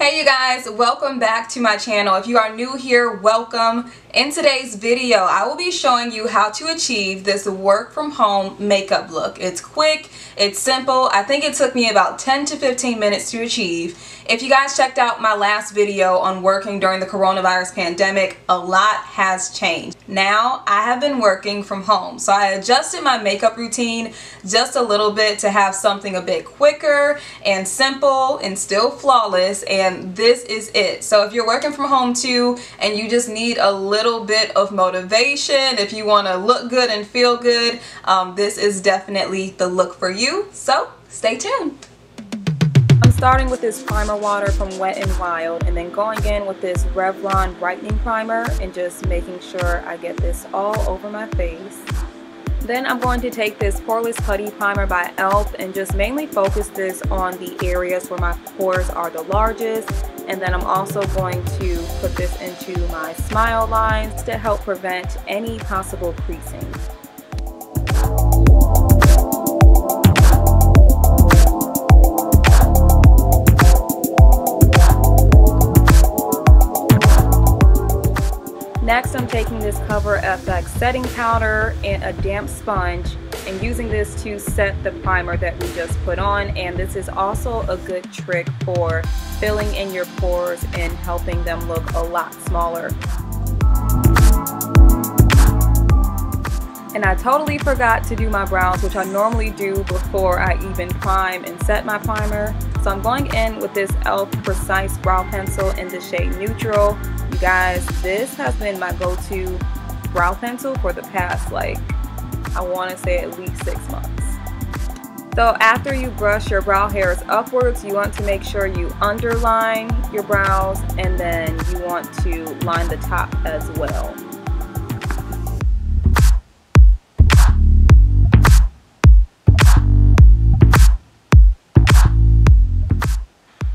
Hey you guys, welcome back to my channel. If you are new here, welcome. In today's video, I will be showing you how to achieve this work from home makeup look. It's quick, it's simple. I think it took me about 10 to 15 minutes to achieve. If you guys checked out my last video on working during the coronavirus pandemic, a lot has changed. Now I have been working from home, so I adjusted my makeup routine just a little bit to have something a bit quicker and simple and still flawless, and this is it. So if you're working from home too and you just need a little bit of motivation, if you want to look good and feel good, this is definitely the look for you. So stay tuned. I'm starting with this primer water from Wet n Wild and then going in with this Revlon brightening primer and just making sure I get this all over my face. Then I'm going to take this poreless putty primer by e.l.f. and just mainly focus this on the areas where my pores are the largest, and then I'm also going to put this into my smile lines to help prevent any possible creasing. Next, I'm taking this Cover FX setting powder and a damp sponge and using this to set the primer that we just put on, and this is also a good trick for filling in your pores and helping them look a lot smaller. And I totally forgot to do my brows, which I normally do before I even prime and set my primer. So I'm going in with this e.l.f. Precise Brow Pencil in the shade Neutral. You guys, this has been my go-to brow pencil for the past, I want to say at least 6 months. So after you brush your brow hairs upwards, you want to make sure you underline your brows, and then you want to line the top as well.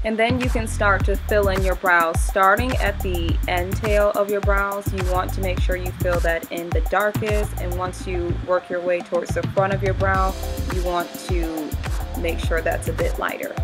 And then you can start to fill in your brows. Starting at the end tail of your brows, you want to make sure you fill that in the darkest, and once you work your way towards the front of your brow, you want to make sure that's a bit lighter.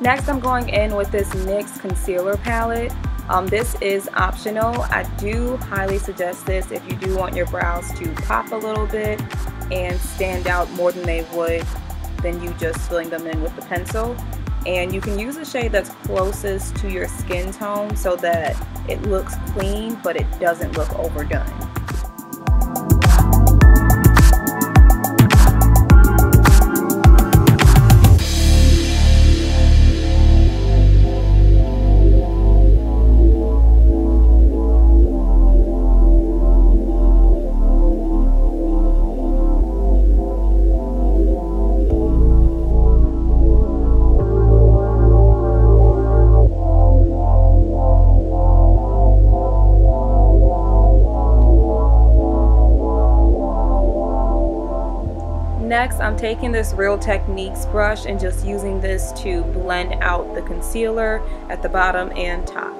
Next, I'm going in with this NYX concealer palette. This is optional. I do highly suggest this if you do want your brows to pop a little bit and stand out more than they would than you just filling them in with the pencil. And you can use a shade that's closest to your skin tone so that it looks clean but it doesn't look overdone. Next, I'm taking this Real Techniques brush and just using this to blend out the concealer at the bottom and top.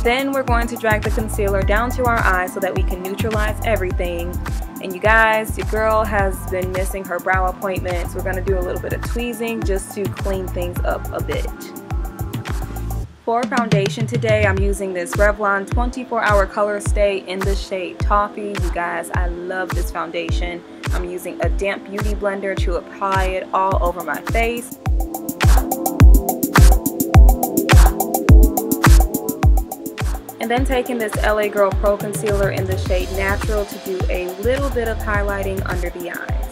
Then we're going to drag the concealer down to our eyes so that we can neutralize everything. And you guys, your girl has been missing her brow appointments. We're going to do a little bit of tweezing just to clean things up a bit. For foundation today, I'm using this Revlon 24-Hour Color Stay in the shade Toffee. You guys, I love this foundation. I'm using a damp beauty blender to apply it all over my face. And then taking this LA Girl Pro Concealer in the shade Natural to do a little bit of highlighting under the eyes.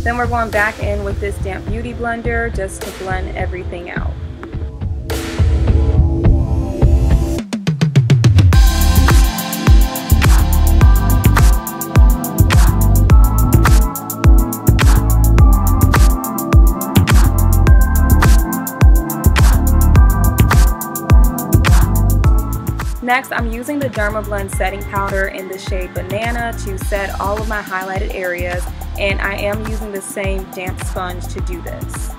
Then we're going back in with this damp beauty blender just to blend everything out. Next, I'm using the Derma Blend setting powder in the shade Banana to set all of my highlighted areas, and I am using the same damp sponge to do this.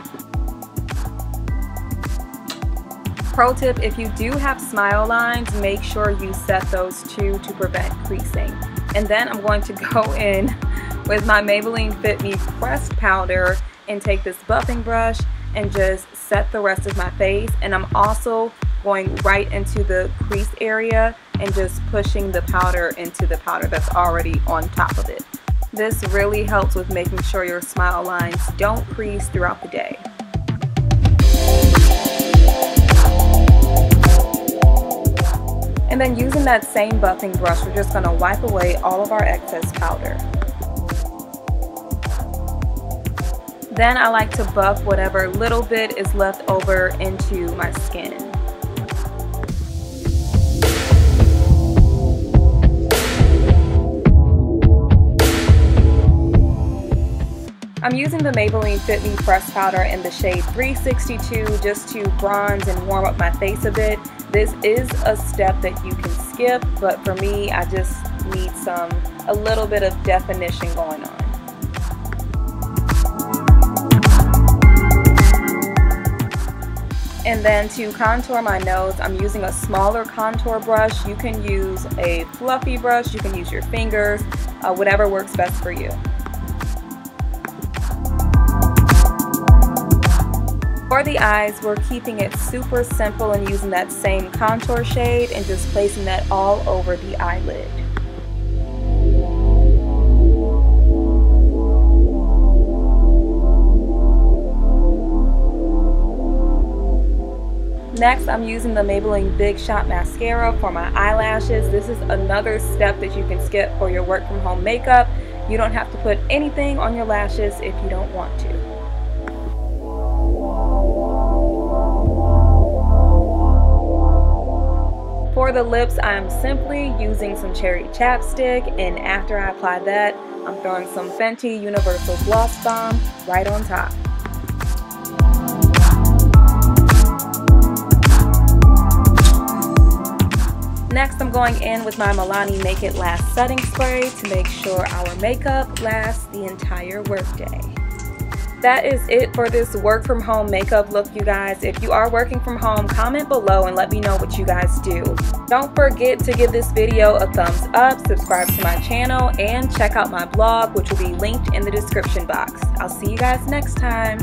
Pro tip, if you do have smile lines, make sure you set those too to prevent creasing. And then I'm going to go in with my Maybelline Fit Me pressed powder and take this buffing brush and just set the rest of my face. And I'm also going right into the crease area and just pushing the powder into the powder that's already on top of it. This really helps with making sure your smile lines don't crease throughout the day. And then using that same buffing brush, we're just going to wipe away all of our excess powder. Then I like to buff whatever little bit is left over into my skin. I'm using the Maybelline Fit Me pressed powder in the shade 362 just to bronze and warm up my face a bit. This is a step that you can skip, but for me, I just need a little bit of definition going on. And then to contour my nose, I'm using a smaller contour brush. You can use a fluffy brush, you can use your fingers, whatever works best for you. For the eyes, we're keeping it super simple and using that same contour shade and just placing that all over the eyelid. Next, I'm using the Maybelline Big Shot Mascara for my eyelashes. This is another step that you can skip for your work from home makeup. You don't have to put anything on your lashes if you don't want to. For the lips, I'm simply using some cherry chapstick, and after I apply that, I'm throwing some Fenty Universal Gloss Bomb right on top. Next, I'm going in with my Milani Make It Last setting spray to make sure our makeup lasts the entire workday. That is it for this work from home makeup look, you guys. If you are working from home, comment below and let me know what you guys do. Don't forget to give this video a thumbs up, subscribe to my channel, and check out my blog, which will be linked in the description box. I'll see you guys next time.